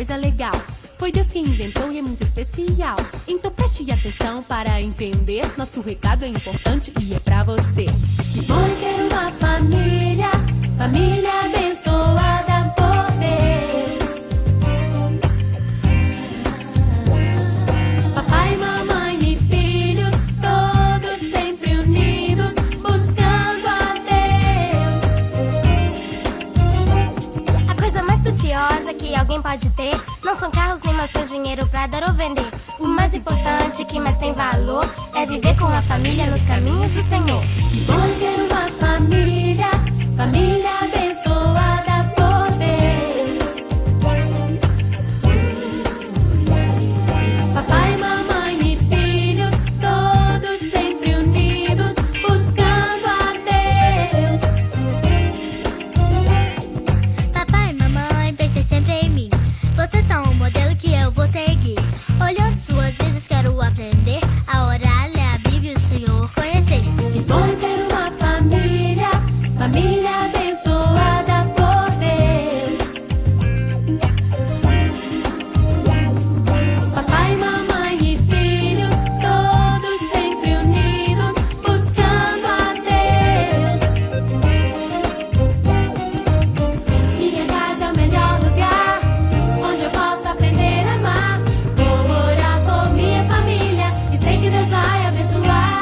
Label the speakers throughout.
Speaker 1: coisa legal. Foi Deus quem inventou e é muito especial. Então preste atenção para entender. Nosso recado é importante e é pra você. Que bom é ter uma família, família abençoada por Deus. Papai, mamãe e filhos, todos sempre unidos, buscando a Deus.
Speaker 2: A coisa mais preciosa que alguém pode ter não são carros nem maçãs, dinheiro pra dar ou vender. O mais importante, que mais tem valor, é viver com a família nos caminhos do Senhor.
Speaker 1: Que bom é ter uma família, família abençoada por Deus. Papai, mamãe e filhos, todos sempre unidos, buscando a Deus.
Speaker 2: Papai, mamãe, pensem sempre em mim. Vocês são o modelo que eu vou seguir. Olhando suas vidas, quero aprender a orar, ler a Bíblia e o Senhor conhecer.
Speaker 1: Que bom é ter uma família, família abençoada por Deus. Papai, mamãe e filhos, todos sempre unidos, buscando a Deus. Minha casa é o melhor lugar, onde eu posso aprender a amar. Vou orar por minha família e sei que Deus vai abençoar.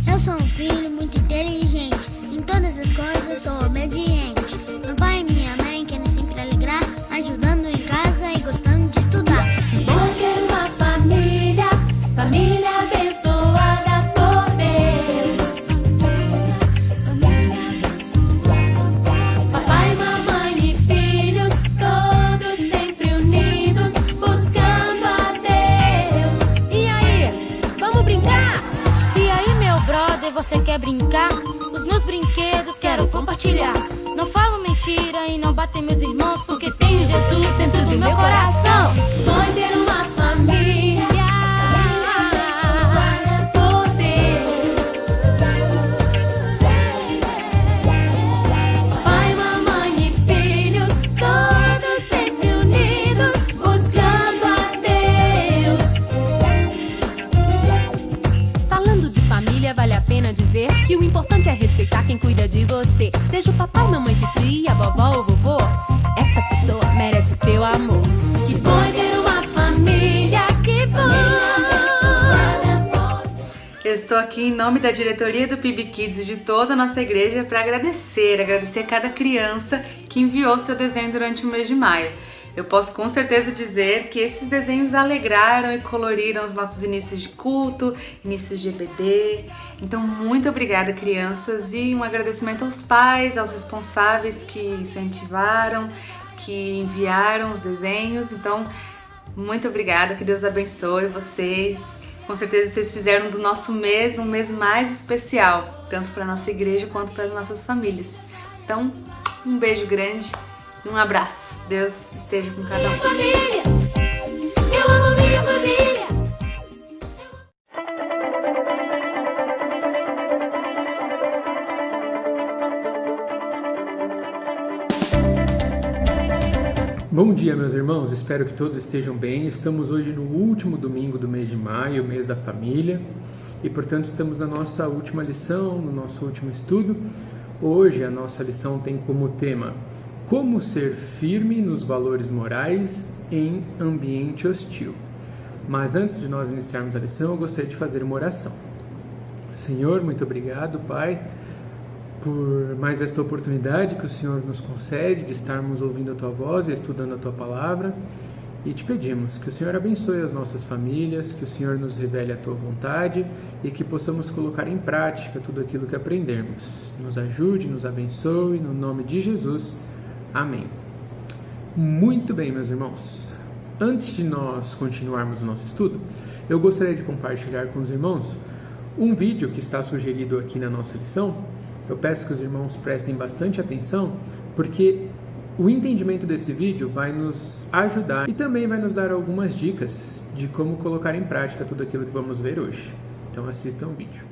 Speaker 2: Eu sou um filho muito inteligente. Em todas as coisas eu sou obediente. Meu pai e minha mãe querem sempre alegrar, ajudando em casa e gostando de estudar.
Speaker 1: Bom ter uma família, família abençoada por Deus. Papai, mamãe e filhos, todos sempre unidos, buscando a Deus.
Speaker 2: E aí, vamos brincar? E aí, meu brother, você quer brincar? Os meus brinquedos quero compartilhar. Não falo mentira e não batem meus irmãos, porque tenho Jesus dentro do meu coração.
Speaker 1: Bom ter uma família, família abençoada por Deus. Papai, mamãe e filhos, todos sempre unidos, buscando a Deus. Falando de família, vale a pena dizer que o importante é respeitar quem cuida de você. Seja o papai, mamãe, titia, vovó ou vovô, essa pessoa merece o seu amor. Que bom é ter uma família, que bom.
Speaker 3: Eu estou aqui em nome da diretoria do PIB Kids e de toda a nossa igreja para agradecer a cada criança que enviou seu desenho durante o mês de maio. Eu posso com certeza dizer que esses desenhos alegraram e coloriram os nossos inícios de culto, inícios de EBD. Então, muito obrigada, crianças, e um agradecimento aos pais, aos responsáveis que incentivaram, que enviaram os desenhos. Então, muito obrigada, que Deus abençoe vocês. Com certeza vocês fizeram do nosso mês um mês mais especial, tanto para a nossa igreja quanto para as nossas famílias. Então, um beijo grande e um abraço. Deus esteja com cada um.
Speaker 1: Família, eu amo minha família.
Speaker 4: Bom dia, meus irmãos, espero que todos estejam bem. Estamos hoje no último domingo do mês de maio, o mês da família, e portanto estamos na nossa última lição, no nosso último estudo. Hoje a nossa lição tem como tema como ser firme nos valores morais em ambiente hostil. Mas antes de nós iniciarmos a lição, eu gostaria de fazer uma oração. Senhor, muito obrigado, Pai, por mais esta oportunidade que o Senhor nos concede de estarmos ouvindo a Tua voz e estudando a Tua palavra. E te pedimos que o Senhor abençoe as nossas famílias, que o Senhor nos revele a Tua vontade e que possamos colocar em prática tudo aquilo que aprendermos. Nos ajude, nos abençoe, no nome de Jesus. Amém. Muito bem, meus irmãos. Antes de nós continuarmos o nosso estudo, eu gostaria de compartilhar com os irmãos um vídeo que está sugerido aqui na nossa lição. Eu peço que os irmãos prestem bastante atenção, porque o entendimento desse vídeo vai nos ajudar e também vai nos dar algumas dicas de como colocar em prática tudo aquilo que vamos ver hoje. Então assistam o vídeo.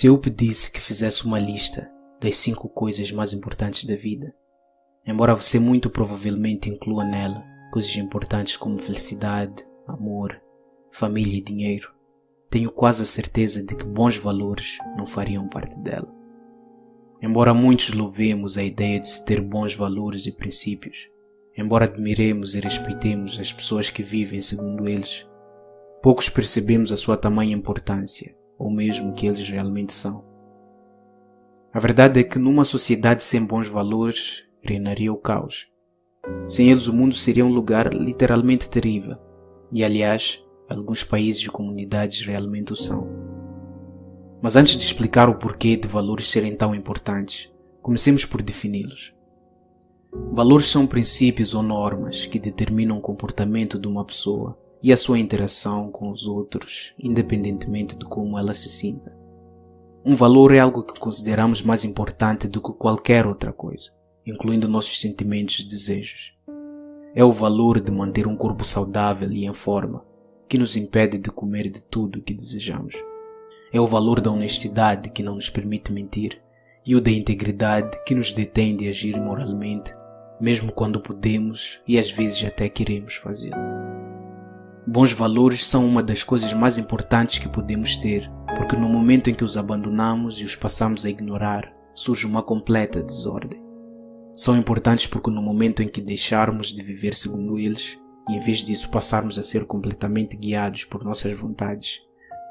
Speaker 5: Se eu pedisse que fizesse uma lista das 5 coisas mais importantes da vida, embora você muito provavelmente inclua nela coisas importantes como felicidade, amor, família e dinheiro, tenho quase a certeza de que bons valores não fariam parte dela. Embora muitos louvemos a ideia de se ter bons valores e princípios, embora admiremos e respeitemos as pessoas que vivem segundo eles, poucos percebemos a sua tamanha importância, ou mesmo que eles realmente são. A verdade é que numa sociedade sem bons valores, reinaria o caos. Sem eles o mundo seria um lugar literalmente terrível, e aliás, alguns países e comunidades realmente o são. Mas antes de explicar o porquê de valores serem tão importantes, comecemos por defini-los. Valores são princípios ou normas que determinam o comportamento de uma pessoa e a sua interação com os outros, independentemente de como ela se sinta. Um valor é algo que consideramos mais importante do que qualquer outra coisa, incluindo nossos sentimentos e desejos. É o valor de manter um corpo saudável e em forma, que nos impede de comer de tudo o que desejamos. É o valor da honestidade que não nos permite mentir e o da integridade que nos detém de agir imoralmente, mesmo quando podemos e às vezes até queremos fazê-lo. Bons valores são uma das coisas mais importantes que podemos ter, porque no momento em que os abandonamos e os passamos a ignorar, surge uma completa desordem. São importantes porque no momento em que deixarmos de viver segundo eles, e em vez disso passarmos a ser completamente guiados por nossas vontades,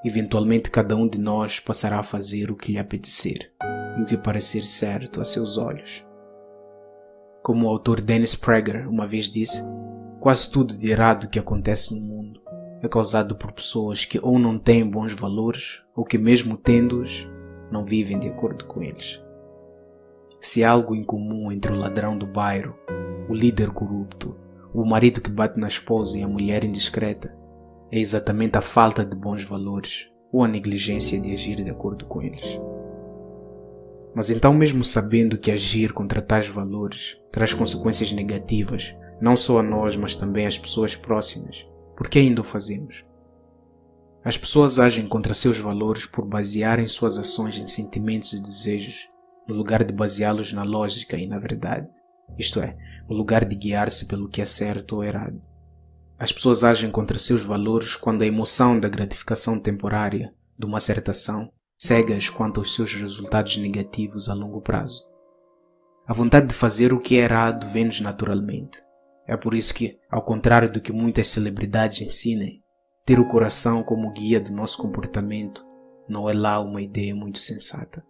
Speaker 5: eventualmente cada um de nós passará a fazer o que lhe apetecer e o que parecer certo a seus olhos. Como o autor Dennis Prager uma vez disse, quase tudo de errado que acontece no mundo é causado por pessoas que ou não têm bons valores ou que mesmo tendo-os, não vivem de acordo com eles. Se há algo em comum entre o ladrão do bairro, o líder corrupto, o marido que bate na esposa e a mulher indiscreta, é exatamente a falta de bons valores ou a negligência de agir de acordo com eles. Mas então, mesmo sabendo que agir contra tais valores traz consequências negativas, não só a nós, mas também às pessoas próximas, por que ainda o fazemos? As pessoas agem contra seus valores por basearem suas ações em sentimentos e desejos, no lugar de baseá-los na lógica e na verdade, isto é, no lugar de guiar-se pelo que é certo ou errado. As pessoas agem contra seus valores quando a emoção da gratificação temporária de uma certa ação cega-as quanto aos seus resultados negativos a longo prazo. A vontade de fazer o que é errado vem-nos naturalmente. É por isso que, ao contrário do que muitas celebridades ensinam, ter o coração como guia do nosso comportamento não é lá uma ideia muito sensata.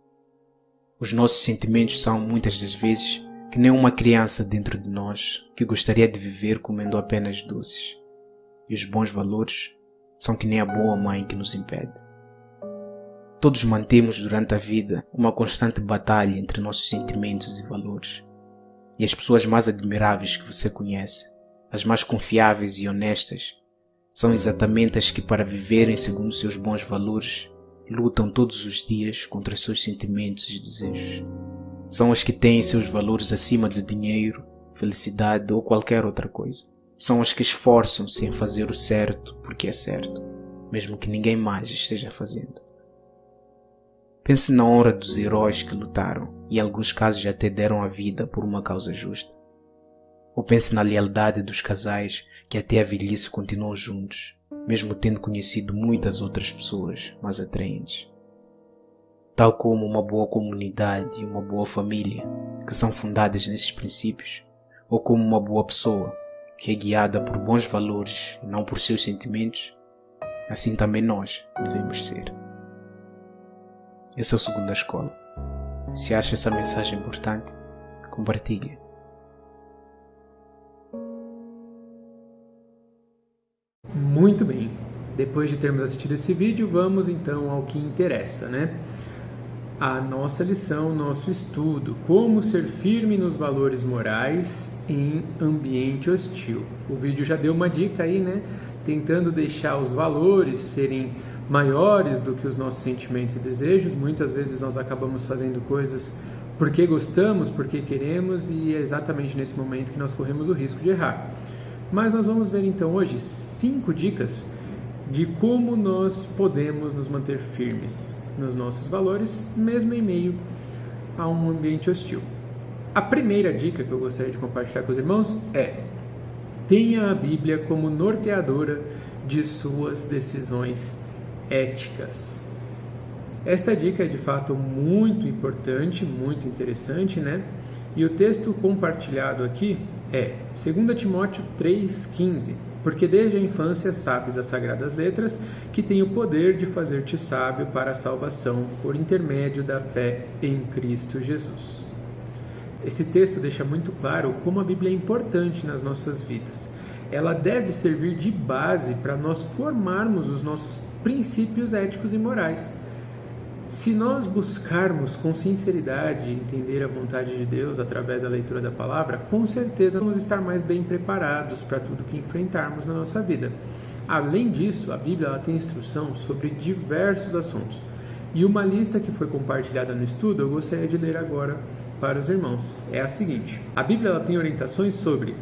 Speaker 5: Os nossos sentimentos são, muitas das vezes, que nem uma criança dentro de nós que gostaria de viver comendo apenas doces. E os bons valores são que nem a boa mãe que nos impede. Todos mantemos durante a vida uma constante batalha entre nossos sentimentos e valores. E as pessoas mais admiráveis que você conhece, as mais confiáveis e honestas, são exatamente as que, para viverem segundo seus bons valores, lutam todos os dias contra os seus sentimentos e desejos. São as que têm seus valores acima do dinheiro, felicidade ou qualquer outra coisa. São as que esforçam-se em fazer o certo porque é certo, mesmo que ninguém mais esteja fazendo. Pense na honra dos heróis que lutaram e em alguns casos até deram a vida por uma causa justa. Ou pense na lealdade dos casais que até a velhice continuam juntos, mesmo tendo conhecido muitas outras pessoas mais atraentes. Tal como uma boa comunidade e uma boa família, que são fundadas nesses princípios, ou como uma boa pessoa, que é guiada por bons valores e não por seus sentimentos, assim também nós devemos ser. Esse é o Segunda Escola. Se acha essa mensagem importante, compartilhe.
Speaker 4: Muito bem. Depois de termos assistido esse vídeo, vamos então ao que interessa, né? A nossa lição, nosso estudo, como ser firme nos valores morais em ambiente hostil. O vídeo já deu uma dica aí, né? Tentando deixar os valores serem maiores do que os nossos sentimentos e desejos. Muitas vezes nós acabamos fazendo coisas porque gostamos, porque queremos, e é exatamente nesse momento que nós corremos o risco de errar. Mas nós vamos ver então hoje 5 dicas de como nós podemos nos manter firmes. nos nossos valores, mesmo em meio a um ambiente hostil. A primeira dica que eu gostaria de compartilhar com os irmãos é: tenha a Bíblia como norteadora de suas decisões éticas. Esta dica é de fato muito importante, muito interessante, né? E o texto compartilhado aqui é 2 Timóteo 3,15. Porque desde a infância sabes as sagradas letras, que têm o poder de fazer-te sábio para a salvação por intermédio da fé em Cristo Jesus. Esse texto deixa muito claro como a Bíblia é importante nas nossas vidas. Ela deve servir de base para nós formarmos os nossos princípios éticos e morais. Se nós buscarmos com sinceridade entender a vontade de Deus através da leitura da palavra, com certeza vamos estar mais bem preparados para tudo que enfrentarmos na nossa vida. Além disso, a Bíblia ela tem instrução sobre diversos assuntos. E uma lista que foi compartilhada no estudo eu gostaria de ler agora para os irmãos. É a seguinte: a Bíblia ela tem orientações sobre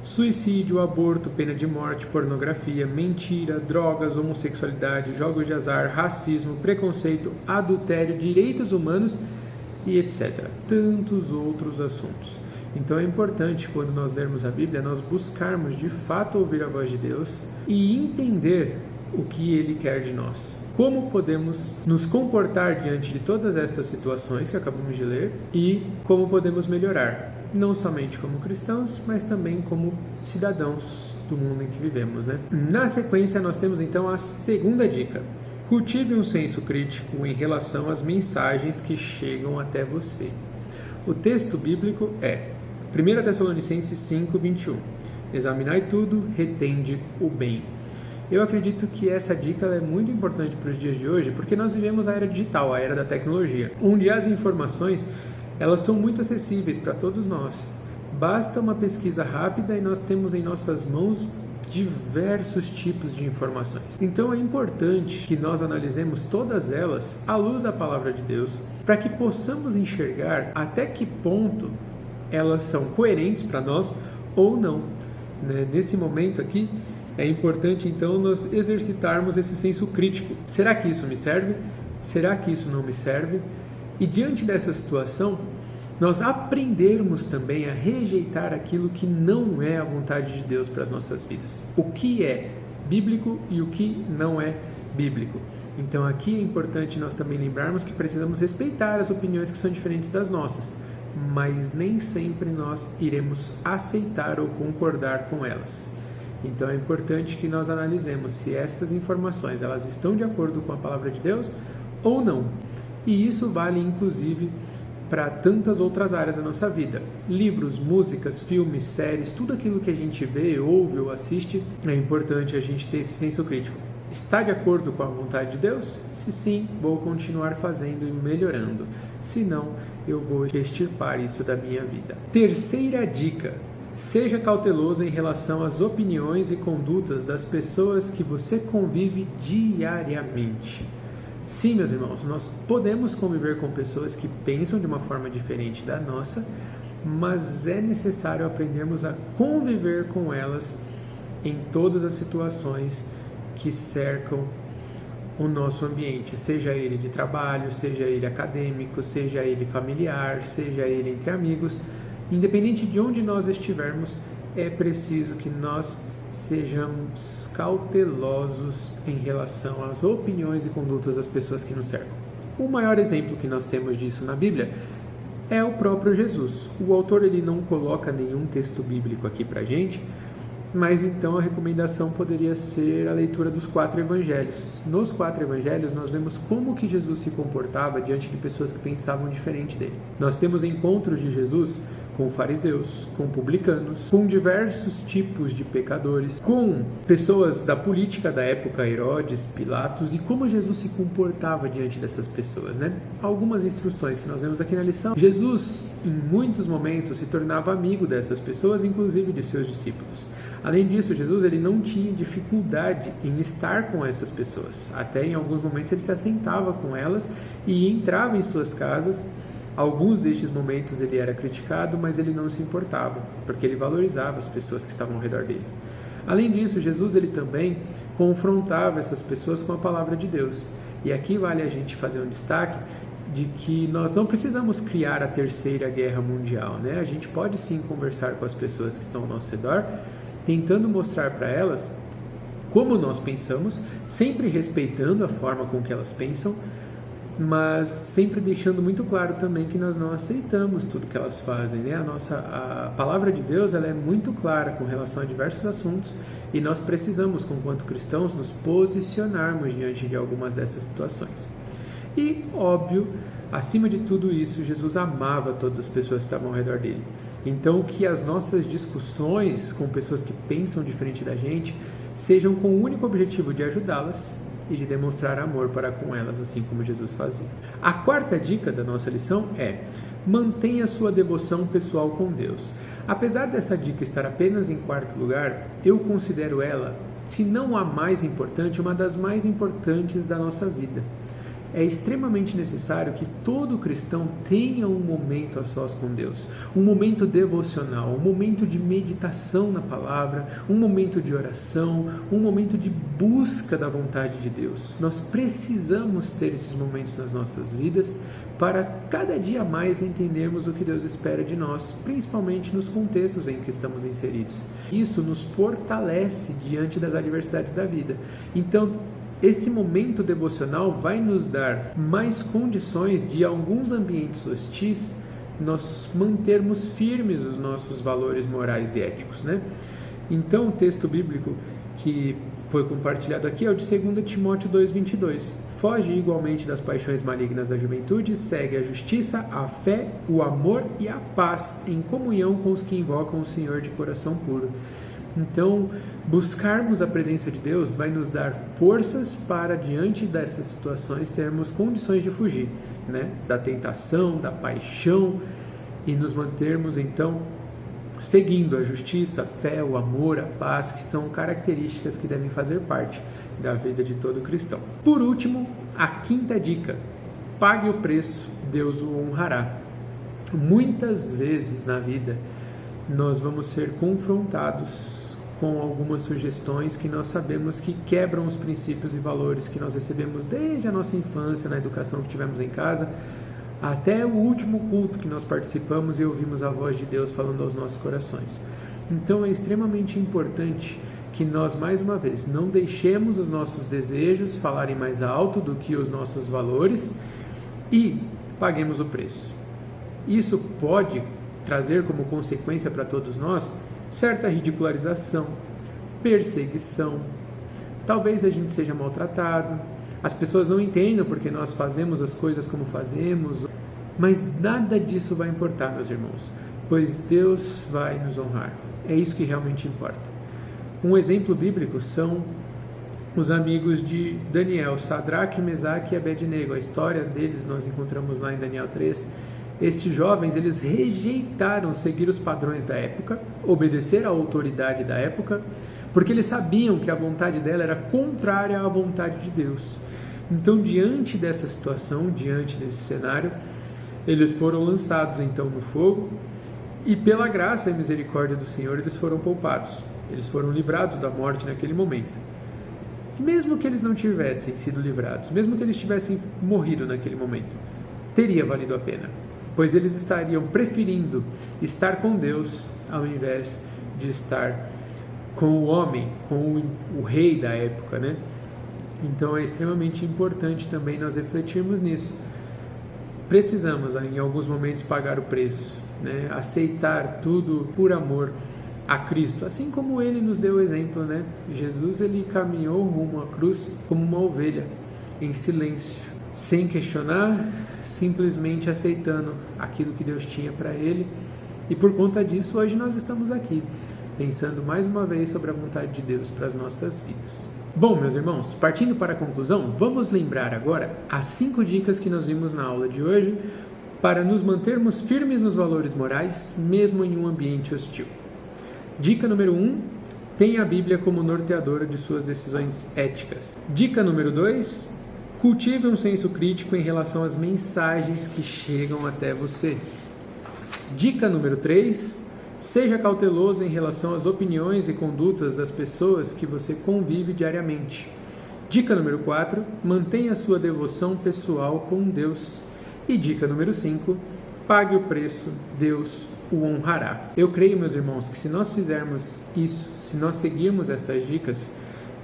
Speaker 4: suicídio, aborto, pena de morte, pornografia, mentira, drogas, homossexualidade, jogos de azar, racismo, preconceito, adultério, direitos humanos e etc. Tantos outros assuntos. Então é importante, quando nós lermos a Bíblia, nós buscarmos de fato ouvir a voz de Deus e entender o que Ele quer de nós. Como podemos nos comportar diante de todas estas situações que acabamos de ler e como podemos melhorar. Não somente como cristãos, mas também como cidadãos do mundo em que vivemos, né? Na sequência, nós temos então a segunda dica. Cultive um senso crítico em relação às mensagens que chegam até você. O texto bíblico é 1 Tessalonicenses 5:21. Examinai tudo, retende o bem. Eu acredito que essa dica é muito importante para os dias de hoje, porque nós vivemos a era digital, a era da tecnologia, onde as informações elas são muito acessíveis para todos nós. Basta uma pesquisa rápida e nós temos em nossas mãos diversos tipos de informações. Então é importante que nós analisemos todas elas à luz da palavra de Deus, para que possamos enxergar até que ponto elas são coerentes para nós ou não. Nesse momento aqui, é importante então nós exercitarmos esse senso crítico. Será que isso me serve? Será que isso não me serve? E diante dessa situação, nós aprendermos também a rejeitar aquilo que não é a vontade de Deus para as nossas vidas. O que é bíblico e o que não é bíblico. Então aqui é importante nós também lembrarmos que precisamos respeitar as opiniões que são diferentes das nossas, mas nem sempre nós iremos aceitar ou concordar com elas. Então é importante que nós analisemos se estas informações elas estão de acordo com a palavra de Deus ou não. E isso vale inclusive para tantas outras áreas da nossa vida. Livros, músicas, filmes, séries, tudo aquilo que a gente vê, ouve ou assiste, é importante a gente ter esse senso crítico. Está de acordo com a vontade de Deus? Se sim, vou continuar fazendo e melhorando. Se não, eu vou extirpar isso da minha vida. Terceira dica: seja cauteloso em relação às opiniões e condutas das pessoas que você convive diariamente. Sim, meus irmãos, nós podemos conviver com pessoas que pensam de uma forma diferente da nossa, mas é necessário aprendermos a conviver com elas em todas as situações que cercam o nosso ambiente, seja ele de trabalho, seja ele acadêmico, seja ele familiar, seja ele entre amigos. Independente de onde nós estivermos, é preciso que nós sejamos cautelosos em relação às opiniões e condutas das pessoas que nos cercam. O maior exemplo que nós temos disso na Bíblia é o próprio Jesus. O autor ele não coloca nenhum texto bíblico aqui pra gente, mas então a recomendação poderia ser a leitura dos 4 evangelhos. Nos 4 evangelhos nós vemos como que Jesus se comportava diante de pessoas que pensavam diferente dele. Nós temos encontros de Jesus com fariseus, com publicanos, com diversos tipos de pecadores, com pessoas da política da época, Herodes, Pilatos, e como Jesus se comportava diante dessas pessoas, né? Algumas instruções que nós vemos aqui na lição. Jesus, em muitos momentos, se tornava amigo dessas pessoas, inclusive de seus discípulos. Além disso, Jesus ele não tinha dificuldade em estar com essas pessoas. Até em alguns momentos ele se assentava com elas e entrava em suas casas. Alguns destes momentos ele era criticado, mas ele não se importava, porque ele valorizava as pessoas que estavam ao redor dele. Além disso, Jesus ele também confrontava essas pessoas com a palavra de Deus. E aqui vale a gente fazer um destaque de que nós não precisamos criar a terceira guerra mundial, né? A gente pode sim conversar com as pessoas que estão ao nosso redor, tentando mostrar para elas como nós pensamos, sempre respeitando a forma com que elas pensam, mas sempre deixando muito claro também que nós não aceitamos tudo que elas fazem, né? A palavra de Deus, ela é muito clara com relação a diversos assuntos, e nós precisamos, enquanto cristãos, nos posicionarmos diante de algumas dessas situações. E, óbvio, acima de tudo isso, Jesus amava todas as pessoas que estavam ao redor dele. Então, que as nossas discussões com pessoas que pensam diferente da gente sejam com o único objetivo de ajudá-las e de demonstrar amor para com elas, assim como Jesus fazia. A quarta dica da nossa lição é: mantenha sua devoção pessoal com Deus. Apesar dessa dica estar apenas em quarto lugar, eu considero ela, se não a mais importante, uma das mais importantes da nossa vida. É extremamente necessário que todo cristão tenha um momento a sós com Deus, um momento devocional, um momento de meditação na palavra, um momento de oração, um momento de busca da vontade de Deus. Nós precisamos ter esses momentos nas nossas vidas para cada dia mais entendermos o que Deus espera de nós, principalmente nos contextos em que estamos inseridos. Isso nos fortalece diante das adversidades da vida. Então, esse momento devocional vai nos dar mais condições de, em alguns ambientes hostis, nós mantermos firmes os nossos valores morais e éticos, né? Então, o texto bíblico que foi compartilhado aqui é o de 2 Timóteo 2,22. Foge igualmente das paixões malignas da juventude, segue a justiça, a fé, o amor e a paz, em comunhão com os que invocam o Senhor de coração puro. Então, buscarmos a presença de Deus vai nos dar forças para, diante dessas situações, termos condições de fugir, né? Da tentação, da paixão, e nos mantermos, então, seguindo a justiça, a fé, o amor, a paz, que são características que devem fazer parte da vida de todo cristão. Por último, a quinta dica: pague o preço, Deus o honrará. Muitas vezes na vida nós vamos ser confrontados com algumas sugestões que nós sabemos que quebram os princípios e valores que nós recebemos desde a nossa infância, na educação que tivemos em casa, até o último culto que nós participamos e ouvimos a voz de Deus falando aos nossos corações. Então é extremamente importante que nós, mais uma vez, não deixemos os nossos desejos falarem mais alto do que os nossos valores e paguemos o preço. Isso pode trazer como consequência para todos nós certa ridicularização, perseguição, talvez a gente seja maltratado, as pessoas não entendam porque nós fazemos as coisas como fazemos, mas nada disso vai importar, meus irmãos, pois Deus vai nos honrar. É isso que realmente importa. Um exemplo bíblico são os amigos de Daniel, Sadraque, Mesaque e Abednego. A história deles nós encontramos lá em Daniel 3. Estes jovens, eles rejeitaram seguir os padrões da época, obedecer à autoridade da época, porque eles sabiam que a vontade dela era contrária à vontade de Deus. Então, diante dessa situação, diante desse cenário, eles foram lançados então no fogo e, pela graça e misericórdia do Senhor, eles foram poupados. Eles foram livrados da morte naquele momento. Mesmo que eles não tivessem sido livrados, mesmo que eles tivessem morrido naquele momento, teria valido a pena, pois eles estariam preferindo estar com Deus ao invés de estar com o homem, com o rei da época, né? Então é extremamente importante também nós refletirmos nisso. Precisamos, em alguns momentos, pagar o preço, né? Aceitar tudo por amor a Cristo, assim como Ele nos deu o exemplo, né? Jesus, Ele caminhou rumo à cruz como uma ovelha, em silêncio, sem questionar, simplesmente aceitando aquilo que Deus tinha para Ele. E por conta disso, hoje nós estamos aqui, pensando mais uma vez sobre a vontade de Deus para as nossas vidas. Bom, meus irmãos, partindo para a conclusão, vamos lembrar agora as 5 dicas que nós vimos na aula de hoje para nos mantermos firmes nos valores morais, mesmo em um ambiente hostil. Dica número 1, tenha a Bíblia como norteadora de suas decisões éticas. Dica número 2, cultive um senso crítico em relação às mensagens que chegam até você. Dica número 3, seja cauteloso em relação às opiniões e condutas das pessoas que você convive diariamente. Dica número 4, mantenha sua devoção pessoal com Deus. E dica número 5, pague o preço, Deus o honrará. Eu creio, meus irmãos, que se nós fizermos isso, se nós seguirmos estas dicas,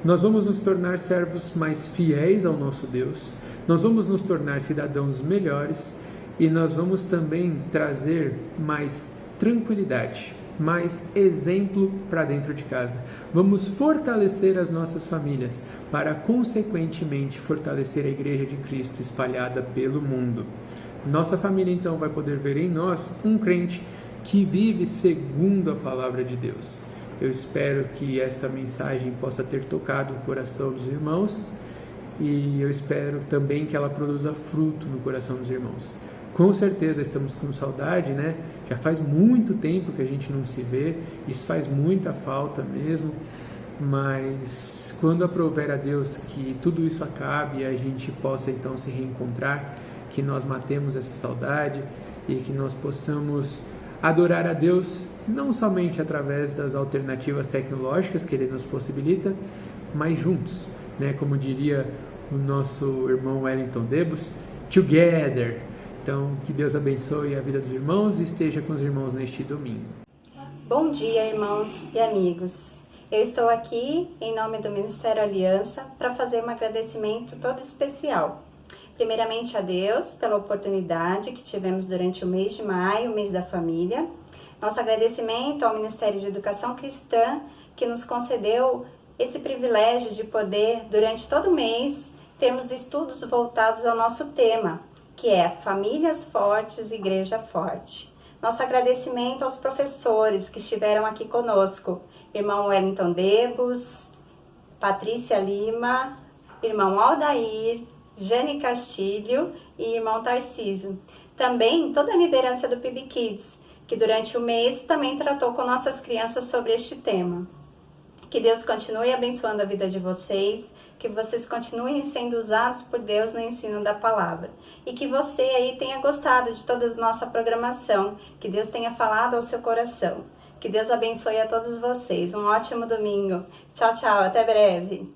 Speaker 4: nós vamos nos tornar servos mais fiéis ao nosso Deus, nós vamos nos tornar cidadãos melhores e nós vamos também trazer mais tranquilidade, mais exemplo para dentro de casa. Vamos fortalecer as nossas famílias para, consequentemente, fortalecer a Igreja de Cristo espalhada pelo mundo. Nossa família, então, vai poder ver em nós um crente que vive segundo a palavra de Deus. Eu espero que essa mensagem possa ter tocado o coração dos irmãos e eu espero também que ela produza fruto no coração dos irmãos. Com certeza estamos com saudade, né? Já faz muito tempo que a gente não se vê, isso faz muita falta mesmo, mas quando aprouver a Deus que tudo isso acabe e a gente possa então se reencontrar, que nós matemos essa saudade e que nós possamos adorar a Deus não somente através das alternativas tecnológicas que Ele nos possibilita, mas juntos, né? Como diria o nosso irmão Wellington Debus, together. Então, que Deus abençoe a vida dos irmãos e esteja com os irmãos neste domingo.
Speaker 6: Bom dia, irmãos e amigos. Eu estou aqui em nome do Ministério Aliança para fazer um agradecimento todo especial. Primeiramente a Deus pela oportunidade que tivemos durante o mês de maio, o mês da família. Nosso agradecimento ao Ministério de Educação Cristã que nos concedeu esse privilégio de poder, durante todo o mês, termos estudos voltados ao nosso tema, que é Famílias Fortes, Igreja Forte. Nosso agradecimento aos professores que estiveram aqui conosco, irmão Wellington Debus, Patrícia Lima, irmão Aldair, Jane Castilho e irmão Tarcísio. Também toda a liderança do PIB Kids, que durante o mês também tratou com nossas crianças sobre este tema. Que Deus continue abençoando a vida de vocês, que vocês continuem sendo usados por Deus no ensino da palavra. E que você aí tenha gostado de toda a nossa programação, que Deus tenha falado ao seu coração. Que Deus abençoe a todos vocês. Um ótimo domingo. Tchau, tchau. Até breve.